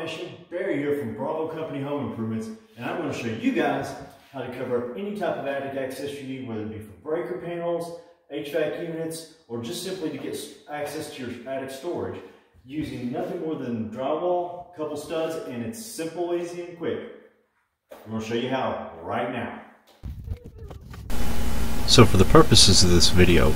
Nation, Barry here from Bravo Company Home Improvements, and I'm going to show you guys how to cover up any type of attic access you need, whether it be for breaker panels, HVAC units, or just simply to get access to your attic storage using nothing more than drywall, a couple studs, and it's simple, easy, and quick. I'm going to show you how right now. So for the purposes of this video,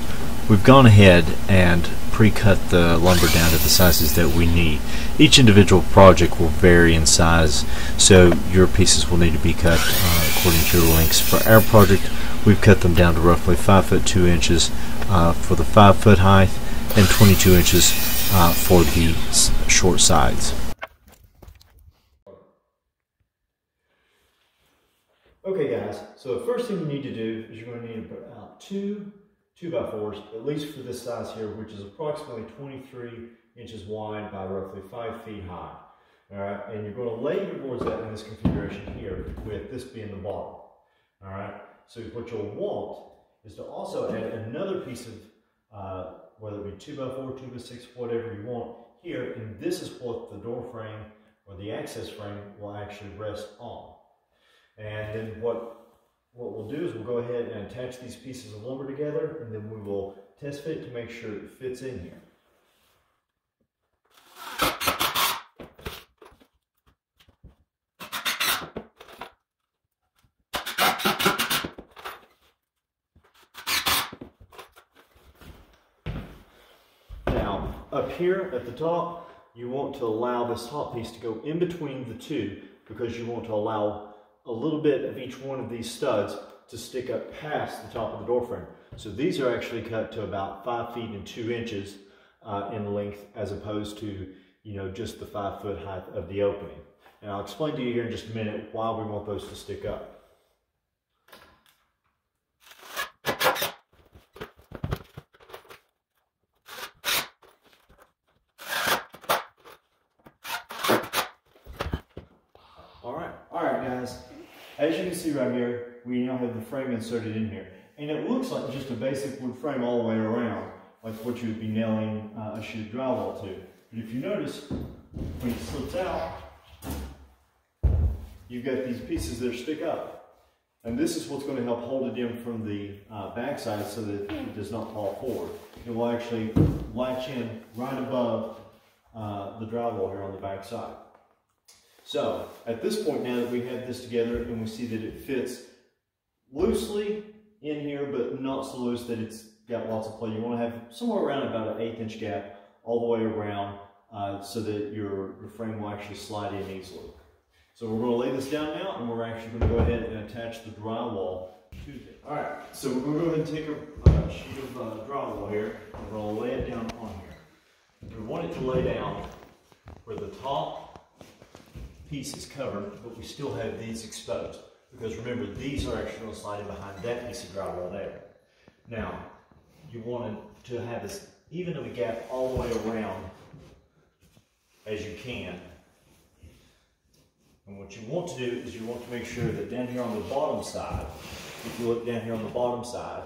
we've gone ahead and pre-cut the lumber down to the sizes that we need. Each individual project will vary in size, so your pieces will need to be cut according to your lengths. For our project, we've cut them down to roughly 5 foot 2 inches for the 5 foot height and 22 inches for the short sides. Okay guys, so the first thing you need to do is you're going to need to put out two 2x4s, at least for this size here, which is approximately 23 inches wide by roughly 5 feet high. Alright, and you're going to lay your boards out in this configuration here, with this being the bottom. Alright, so what you'll want is to also add another piece of, whether it be 2x4, 2x6, whatever you want here, and this is what the door frame or the access frame will actually rest on. And then what we'll do is we'll go ahead and attach these pieces of lumber together, and then we will test fit to make sure it fits in here. Now, up here at the top, you want to allow this top piece to go in between the two, because you want to allow a little bit of each one of these studs to stick up past the top of the door frame. So these are actually cut to about 5 feet and 2 inches in length, as opposed to, you know, just the 5 foot height of the opening. And I'll explain to you here in just a minute why we want those to stick up. Alright guys, as you can see right here, we now have the frame inserted in here. And it looks like just a basic wood frame all the way around, like what you would be nailing a sheet of drywall to. But if you notice, when it slips out, you've got these pieces that stick up. And this is what's going to help hold it in from the backside so that it does not fall forward. It will actually latch in right above the drywall here on the backside. So, at this point now that we have this together and we see that it fits loosely in here, but not so loose that it's got lots of play, you want to have somewhere around about an 1/8 inch gap all the way around so that your frame will actually slide in easily. So we're going to lay this down now, and we're actually going to go ahead and attach the drywall to it. Alright, so we're going to go ahead and take a sheet of drywall here, and we're going to lay it down on here. We want it to lay down where the top piece is covered, but we still have these exposed, because remember, these are actually going to slide in behind that piece of drywall there. Now, you want to have as even of a gap all the way around as you can. And what you want to do is you want to make sure that down here on the bottom side, if you look down here on the bottom side,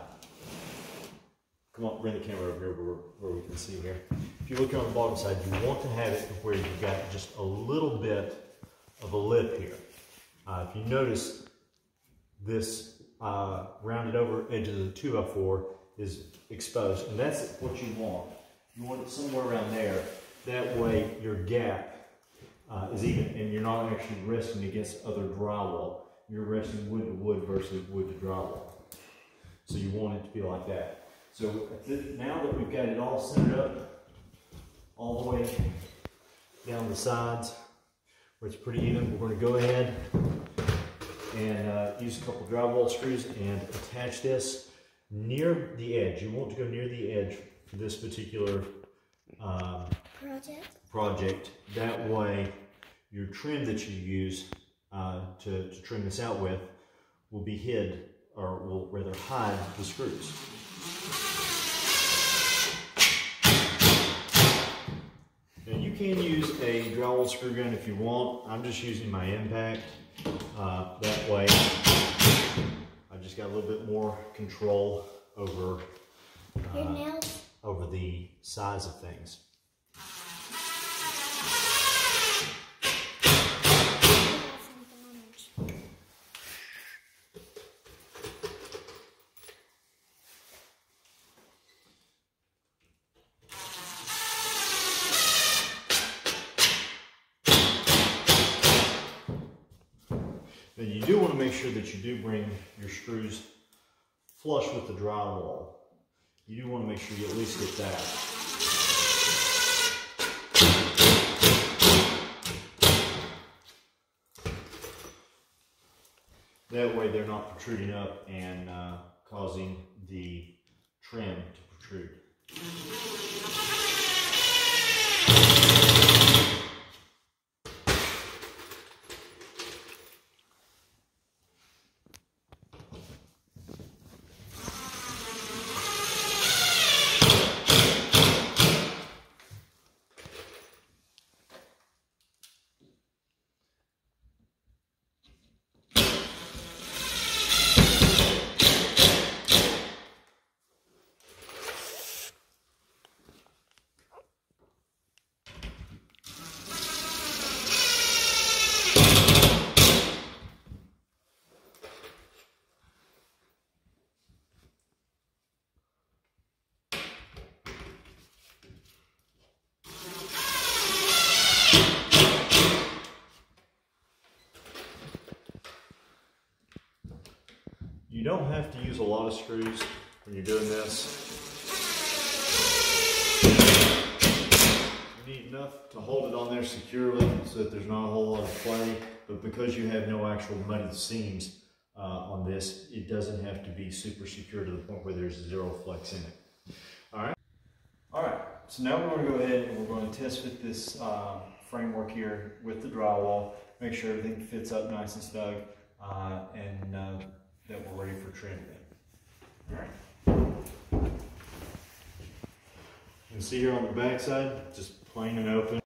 come on, bring the camera over here where we can see here. If you look here on the bottom side, you want to have it where you've got just a little bit of a lip here. If you notice, this rounded over edge of the 2x4 is exposed, and that's what you want. You want it somewhere around there. That way your gap is even, and you're not actually resting against other drywall. You're resting wood to wood versus wood to drywall. So you want it to be like that. So now that we've got it all centered up all the way down the sides, where it's pretty even, we're going to go ahead and use a couple drywall screws and attach this near the edge. You want to go near the edge for this particular project. That way your trim that you use to trim this out with will be hid, or will rather hide the screws. Now you can use a drywall screw gun if you want. I'm just using my impact. That way I just got a little bit more control over the size of things. sure that you do bring your screws flush with the drywall. You do want to make sure you at least get that. That way they're not protruding up and causing the trim to protrude. You don't have to use a lot of screws when you're doing this. You need enough to hold it on there securely so that there's not a whole lot of play, but because you have no actual mudded seams on this, it doesn't have to be super secure to the point where there's zero flex in it. Alright, so now we're going to go ahead and we're going to test fit this framework here with the drywall, make sure everything fits up nice and snug, and that we're ready for trim then. Alright. You can see here on the back side, just plain and open.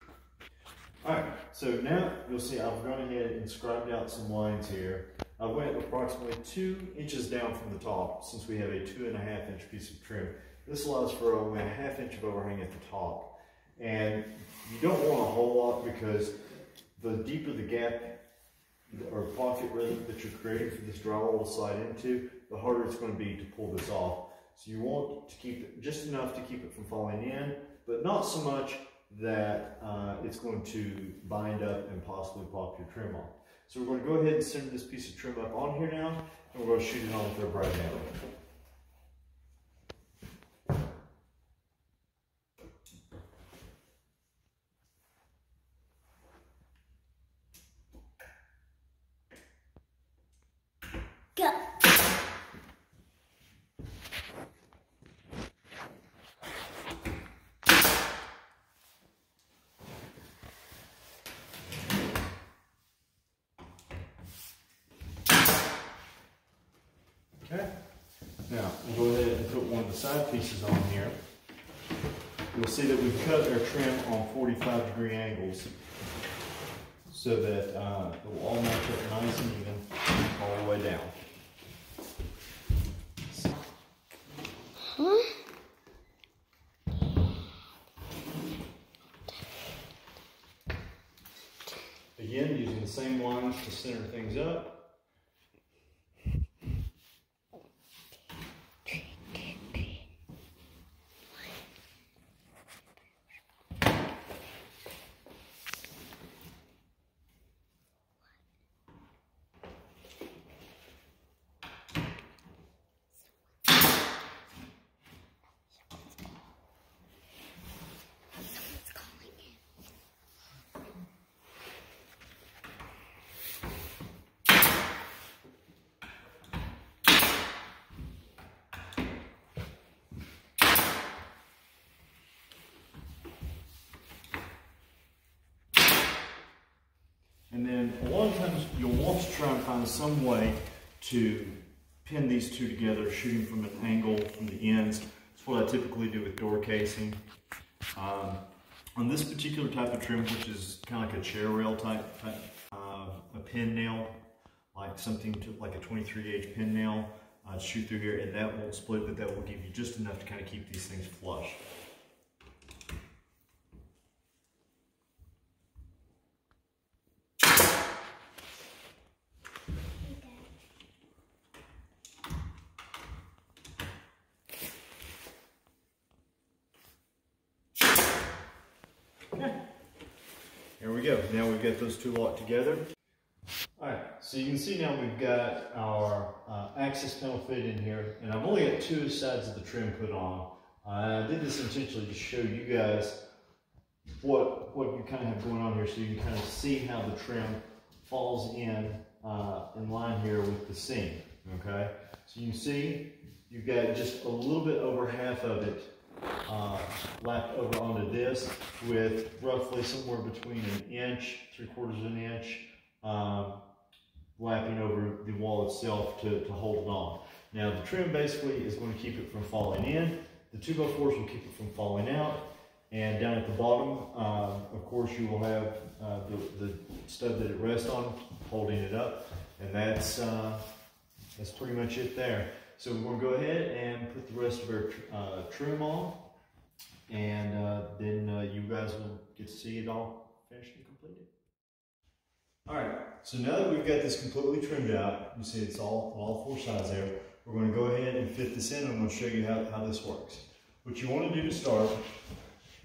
Alright, so now you'll see I've gone ahead and scribed out some lines here. I went approximately 2 inches down from the top since we have a 2.5 inch piece of trim. This allows for only a 1/2 inch of overhang at the top. And you don't want a whole lot because the deeper the gap or pocket really that you're creating for this drywall to slide into, the harder it's going to be to pull this off. So you want to keep it just enough to keep it from falling in, but not so much that it's going to bind up and possibly pop your trim off. So we're going to go ahead and center this piece of trim up on here now, and we're going to shoot it on with our bright handle. Go. Okay, now we'll go ahead and put one of the side pieces on here. You'll see that we've cut our trim on 45-degree angles so that it will all match up nice and even all the way down. Again, using the same lines to center things up. And then a lot of times you'll want to try and find some way to pin these two together, shooting from an angle from the ends. That's what I typically do with door casing. On this particular type of trim, which is kind of like a chair rail type, a pin nail, like something to, like a 23-gauge pin nail, shoot through here, and that won't split, but that will give you just enough to kind of keep these things flush. Okay, here we go. Now we've got those two locked together. All right, so you can see now we've got our access panel fit in here, and I've only got 2 sides of the trim put on. I did this intentionally to show you guys what you kind of have going on here, so you can kind of see how the trim falls in line here with the seam. Okay, so you can see you've got just a little bit over half of it lapped over onto this, with roughly somewhere between 1 inch, 3/4 of an inch lapping over the wall itself to hold it on. Now the trim basically is going to keep it from falling in. The 2x4s will keep it from falling out. And down at the bottom, of course, you will have the stud that it rests on holding it up. And that's pretty much it there. So we're going to go ahead and put the rest of our trim on. And then you guys will get to see it all finished and completed. Alright, so now that we've got this completely trimmed out, you see it's all 4 sides there, we're going to go ahead and fit this in, and I'm going to show you how this works. What you want to do to start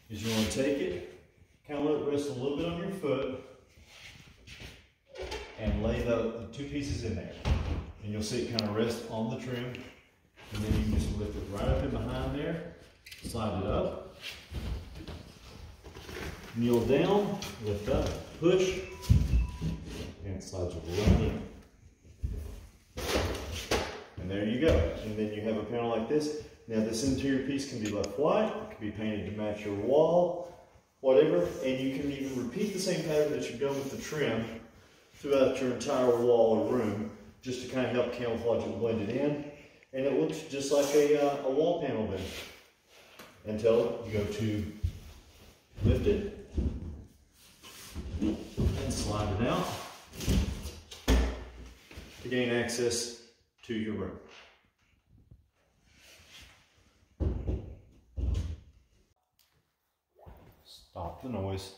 is you want to take it, kind of let it rest a little bit on your foot, and lay the 2 pieces in there. And you'll see it kind of rest on the trim, and then you can just lift it right up in behind there, slide it up, kneel down, lift up, push, and it slides right in. And there you go. And then you have a panel like this. Now this interior piece can be left white, it can be painted to match your wall, whatever, and you can even repeat the same pattern that you've done with the trim throughout your entire wall or room, just to kind of help camouflage and blend it in. And it looks just like a wall panel then, until you go to lift it and slide it out to gain access to your room. Stop the noise.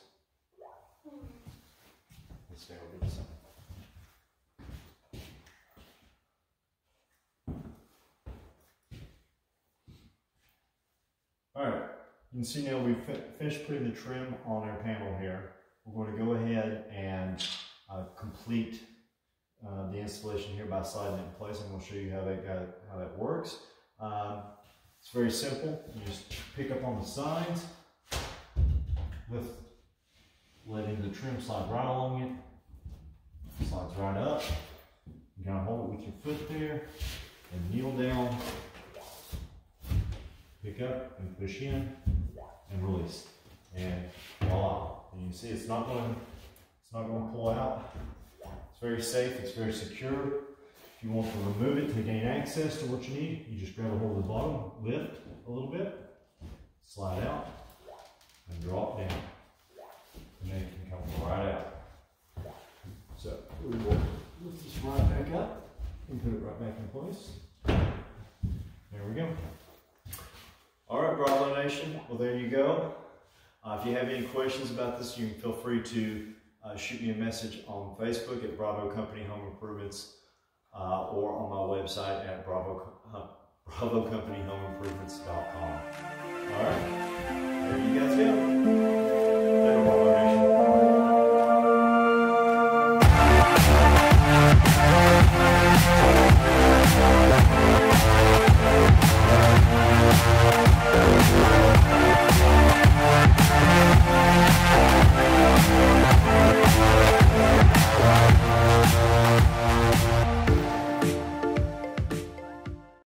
Let's stay over this side. Alright, you can see now we've finished putting the trim on our panel here. We're going to go ahead and complete the installation here by sliding it in place, and we'll show you how that works. It's very simple. You just pick up on the sides, letting the trim slide right along it. Slides right up. You kind of hold it with your foot there and kneel down. Pick up and push in and release, and voila! And you can see it's not going to pull out. It's very safe. It's very secure. If you want to remove it to gain access to what you need, you just grab a hold of the bottom, lift a little bit, slide out, and drop down, and then it can come right out. So we will lift this right back up and put it right back in place. There we go. All right, Bravo Nation, well there you go. If you have any questions about this, you can feel free to shoot me a message on Facebook at Bravo Company Home Improvements or on my website at BravoCompanyHomeImprovements.com. All right, there you guys go.